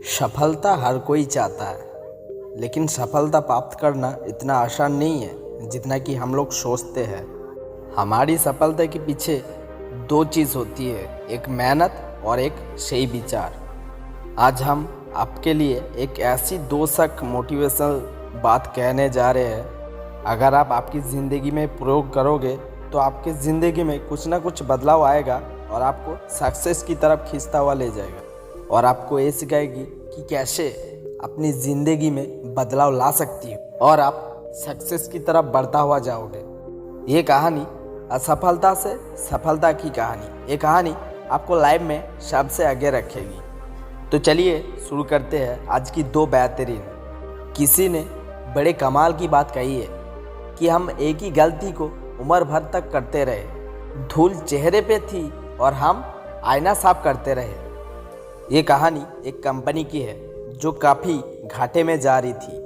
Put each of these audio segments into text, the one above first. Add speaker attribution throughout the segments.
Speaker 1: सफलता हर कोई चाहता है, लेकिन सफलता प्राप्त करना इतना आसान नहीं है जितना कि हम लोग सोचते हैं। हमारी सफलता के पीछे दो चीज़ होती है, एक मेहनत और एक सही विचार। आज हम आपके लिए एक ऐसी दो सख्त मोटिवेशनल बात कहने जा रहे हैं। अगर आप आपकी ज़िंदगी में प्रयोग करोगे तो आपकी ज़िंदगी में कुछ ना कुछ बदलाव आएगा और आपको सक्सेस की तरफ खींचता हुआ ले जाएगा और आपको ये सिखाएगी कि कैसे अपनी ज़िंदगी में बदलाव ला सकती हो और आप सक्सेस की तरफ बढ़ता हुआ जाओगे। ये कहानी असफलता से सफलता की कहानी, ये कहानी आपको लाइफ में सबसे आगे रखेगी। तो चलिए शुरू करते हैं आज की दो बेहतरीन। किसी ने बड़े कमाल की बात कही है कि हम एक ही गलती को उम्र भर तक करते रहे, धूल चेहरे पे थी और हम आईना साफ करते रहे। ये कहानी एक कंपनी की है जो काफ़ी घाटे में जा रही थी।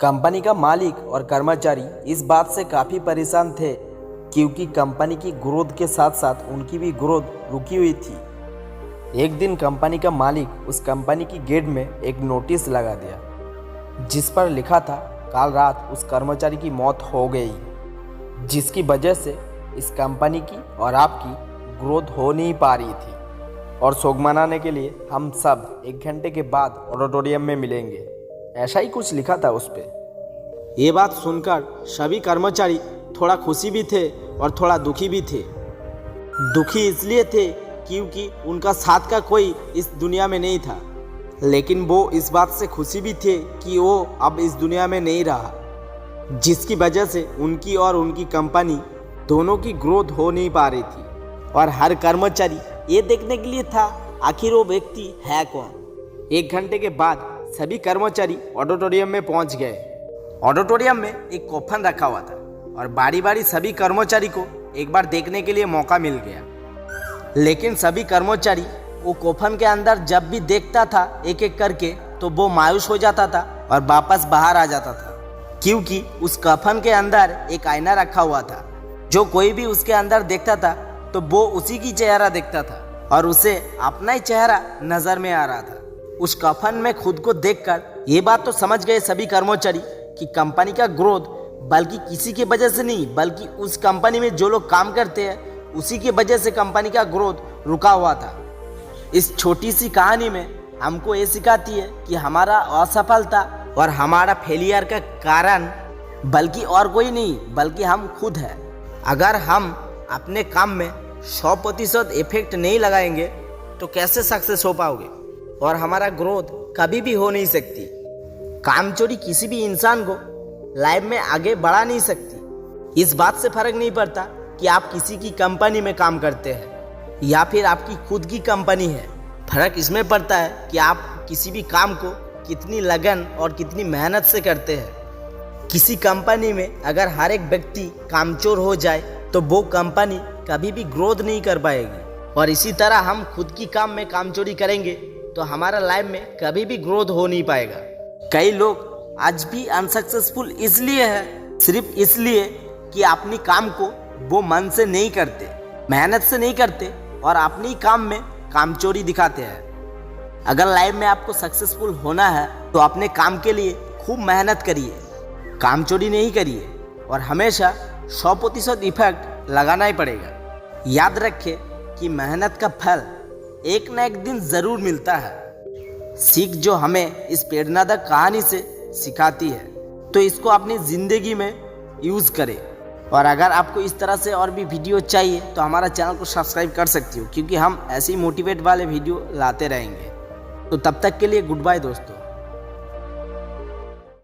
Speaker 1: कंपनी का मालिक और कर्मचारी इस बात से काफ़ी परेशान थे क्योंकि कंपनी की ग्रोथ के साथ साथ उनकी भी ग्रोथ रुकी हुई थी। एक दिन कंपनी का मालिक उस कंपनी की गेट में एक नोटिस लगा दिया जिस पर लिखा था कल रात उस कर्मचारी की मौत हो गई, जिसकी वजह से इस कंपनी की और आपकी ग्रोथ हो नहीं पा रही थी और शोक मनाने के लिए हम सब 1 घंटे के बाद ऑडिटोरियम में मिलेंगे। ऐसा ही कुछ लिखा था उस पर। ये बात सुनकर सभी कर्मचारी थोड़ा खुशी भी थे और थोड़ा दुखी भी थे। दुखी इसलिए थे क्योंकि उनका साथ का कोई इस दुनिया में नहीं था, लेकिन वो इस बात से खुशी भी थे कि वो अब इस दुनिया में नहीं रहा, जिसकी वजह से उनकी और उनकी कंपनी दोनों की ग्रोथ हो नहीं पा रही थी। और हर कर्मचारी ये देखने के लिए था आखिर वो व्यक्ति है कौन। 1 घंटे के बाद सभी कर्मचारी ऑडिटोरियम में पहुंच गए। ऑडिटोरियम में एक कॉफन रखा हुआ था और बारी बारी सभी कर्मचारी को एक बार देखने के लिए मौका मिल गया, लेकिन सभी कर्मचारी वो कॉफन के अंदर जब भी देखता था एक एक करके तो वो मायूस हो जाता था और वापस बाहर आ जाता था, क्योंकि उस कफन के अंदर एक आईना रखा हुआ था। जो कोई भी उसके अंदर देखता था तो वो उसी की चेहरा देखता था और उसे अपना ही चेहरा नजर में आ रहा था। उस कफन में खुद को देखकर ये बात तो समझ गए सभी कर्मचारी कि कंपनी का ग्रोथ बल्कि किसी की वजह से नहीं, बल्कि उस कंपनी में जो लोग काम करते हैं उसी की वजह से कंपनी का ग्रोथ रुका हुआ था। इस छोटी सी कहानी में हमको ये सिखाती है कि हमारा असफलता और हमारा फेलियर का कारण बल्कि और कोई नहीं बल्कि हम खुद हैं। अगर हम अपने काम में 100% इफेक्ट नहीं लगाएंगे तो कैसे सक्सेस हो पाओगे और हमारा ग्रोथ कभी भी हो नहीं सकती। कामचोरी किसी भी इंसान को लाइफ में आगे बढ़ा नहीं सकती। इस बात से फर्क नहीं पड़ता कि आप किसी की कंपनी में काम करते हैं या फिर आपकी खुद की कंपनी है। फर्क इसमें पड़ता है कि आप किसी भी काम को कितनी लगन और कितनी मेहनत से करते हैं। किसी कंपनी में अगर हर एक व्यक्ति कामचोर हो जाए तो वो कंपनी कभी भी ग्रोथ नहीं कर पाएगी, और इसी तरह हम खुद की काम में कामचोरी करेंगे तो हमारा लाइफ में कभी भी ग्रोथ हो नहीं पाएगा। कई लोग आज भी अनसक्सेसफुल इसलिए है, सिर्फ इसलिए कि अपनी काम को वो मन से नहीं करते, मेहनत से नहीं करते और अपनी काम में कामचोरी दिखाते हैं। अगर लाइफ में आपको सक्सेसफुल होना है तो अपने काम के लिए खूब मेहनत करिए, कामचोरी नहीं करिए और हमेशा 100% इफेक्ट लगाना ही पड़ेगा। याद रखें कि मेहनत का फल एक न एक दिन ज़रूर मिलता है। सीख जो हमें इस प्रेरणादायक कहानी से सिखाती है तो इसको अपनी ज़िंदगी में यूज़ करें। और अगर आपको इस तरह से और भी वीडियो चाहिए तो हमारा चैनल को सब्सक्राइब कर सकती हो, क्योंकि हम ऐसे ही मोटिवेट वाले वीडियो लाते रहेंगे। तो तब तक के लिए गुड बाय दोस्तों।